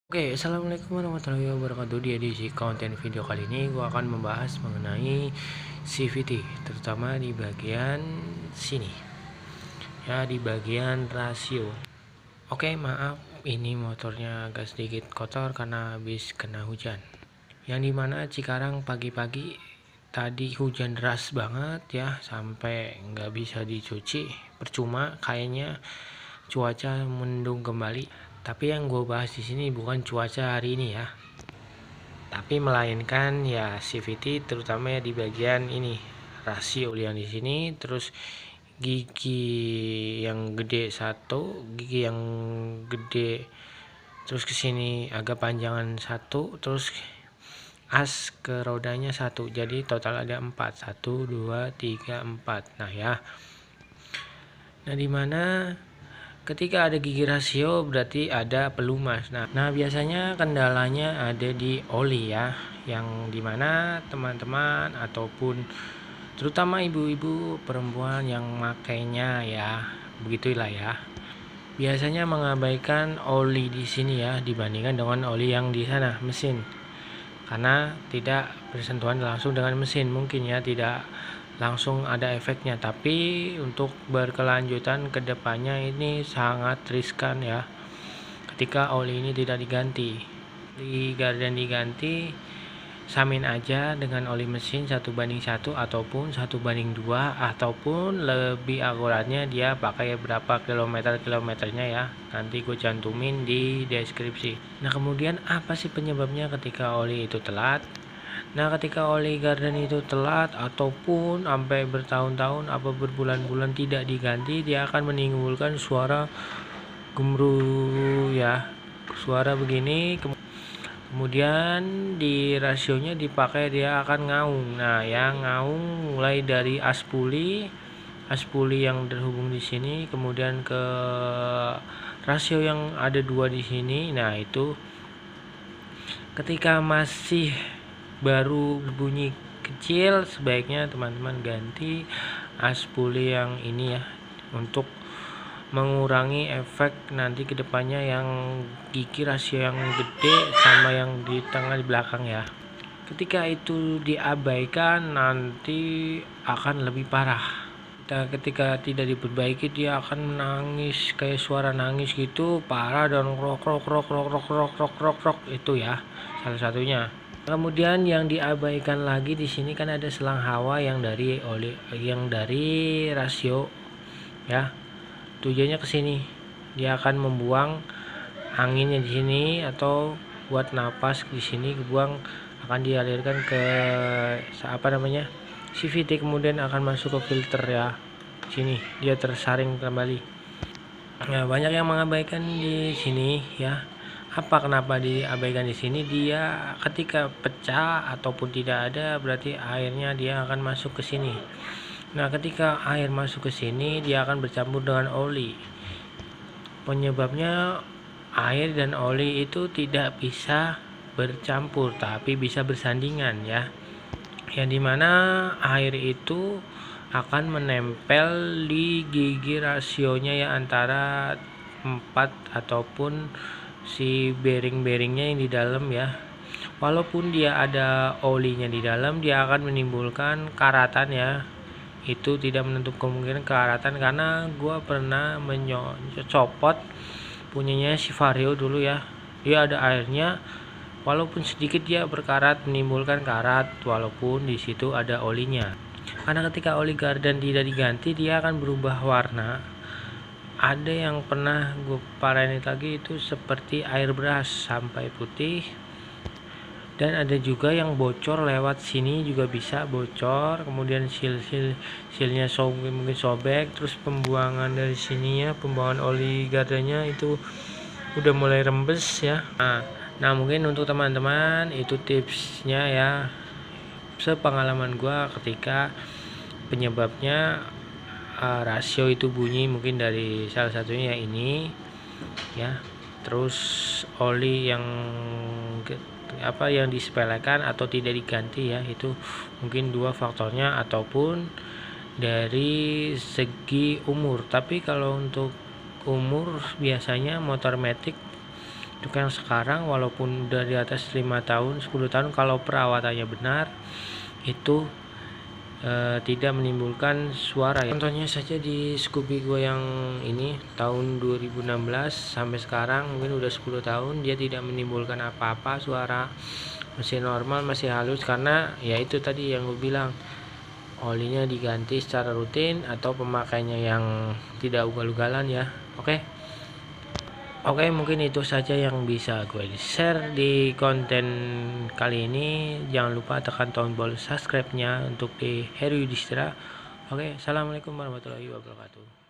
Oke, assalamualaikum warahmatullahi wabarakatuh. Di edisi konten video kali ini gue akan membahas mengenai CVT, terutama di bagian sini ya, di bagian rasio. Oke, maaf ini motornya agak sedikit kotor karena habis kena hujan, yang dimana Cikarang pagi-pagi tadi hujan deras banget ya, sampai nggak bisa dicuci. Percuma, kayaknya cuaca mendung kembali. Tapi yang gue bahas di sini bukan cuaca hari ini ya, tapi melainkan ya CVT, terutama ya di bagian ini rasio yang di sini. Terus gigi yang gede satu, gigi yang gede terus kesini agak panjangan satu, terus as ke rodanya satu, jadi total ada 4, 1, 2, 3, 4. Nah ya, dimana ketika ada gigi rasio berarti ada pelumas. Nah biasanya kendalanya ada di oli ya, yang dimana teman-teman ataupun terutama ibu-ibu perempuan yang makainya ya, begitulah ya, biasanya mengabaikan oli di sini ya dibandingkan dengan oli yang di sana mesin, karena tidak bersentuhan langsung dengan mesin, mungkin ya tidak langsung ada efeknya, tapi untuk berkelanjutan ke depannya ini sangat riskan ya ketika oli ini tidak diganti. Di gardan diganti, samain aja dengan oli mesin 1:1 ataupun 1:2, ataupun lebih akuratnya dia pakai berapa kilometernya ya, nanti gue cantumin di deskripsi. Nah kemudian apa sih penyebabnya ketika oli itu telat? Nah ketika oli garden itu telat ataupun sampai bertahun-tahun apa berbulan-bulan tidak diganti, dia akan menimbulkan suara gemuruh ya, suara begini. Kemudian di rasionya dipakai dia akan ngaung. Nah yang ngaung mulai dari as puli yang terhubung di sini, kemudian ke rasio yang ada 2 di sini. Nah itu ketika masih baru bunyi kecil, sebaiknya teman-teman ganti as puli yang ini ya, untuk mengurangi efek nanti kedepannya yang gigi rasio yang gede sama yang di tengah di belakang ya. Ketika itu diabaikan nanti akan lebih parah. Ketika tidak diperbaiki dia akan menangis, kayak suara nangis gitu, parah, dan rok itu ya salah satunya. Kemudian yang diabaikan lagi di sini kan ada selang hawa yang dari rasio ya, tujuannya ke sini, dia akan membuang anginnya di sini atau buat napas di sini, kebuang akan dialirkan ke CVT, kemudian akan masuk ke filter ya, sini dia tersaring kembali. Nah banyak yang mengabaikan di sini ya. Kenapa diabaikan di sini? Dia ketika pecah ataupun tidak ada, berarti airnya dia akan masuk ke sini. Nah ketika air masuk ke sini dia akan bercampur dengan oli. Penyebabnya air dan oli itu tidak bisa bercampur tapi bisa bersandingan ya, yang dimana air itu akan menempel di gigi rasionya ya, antara 4 ataupun si bearing-bearingnya yang di dalam ya. Walaupun dia ada olinya di dalam, dia akan menimbulkan karatan ya. Itu tidak menutup kemungkinan karatan, karena gue pernah mencopot punyanya si Vario dulu ya, dia ada airnya, walaupun sedikit dia berkarat, menimbulkan karat walaupun di situ ada olinya. Karena ketika oli garden tidak diganti dia akan berubah warna. Ada yang pernah gue parahin lagi itu seperti air beras sampai putih, dan ada juga yang bocor lewat sini juga bisa bocor, kemudian silnya mungkin sobek, terus pembuangan dari sininya, pembuangan oli gardennya itu udah mulai rembes ya. Nah mungkin untuk teman-teman itu tipsnya ya, sepengalaman gua ketika penyebabnya rasio itu bunyi, mungkin dari salah satunya ya ini ya. Terus oli yang disepelekan atau tidak diganti ya, itu mungkin 2 faktornya, ataupun dari segi umur. Tapi kalau untuk umur biasanya motor matic Untuk yang sekarang walaupun udah di atas 5 tahun 10 tahun, kalau perawatannya benar itu tidak menimbulkan suara ya. Contohnya saja di Scoopy gue yang ini tahun 2016 sampai sekarang mungkin udah 10 tahun, dia tidak menimbulkan apa-apa suara, masih normal, masih halus, karena ya itu tadi yang gue bilang, olinya diganti secara rutin atau pemakainya yang tidak ugal-ugalan ya. Oke, mungkin itu saja yang bisa gue share di konten kali ini. Jangan lupa tekan tombol subscribe-nya untuk di Heru Yudhistira. Oke, assalamualaikum warahmatullahi wabarakatuh.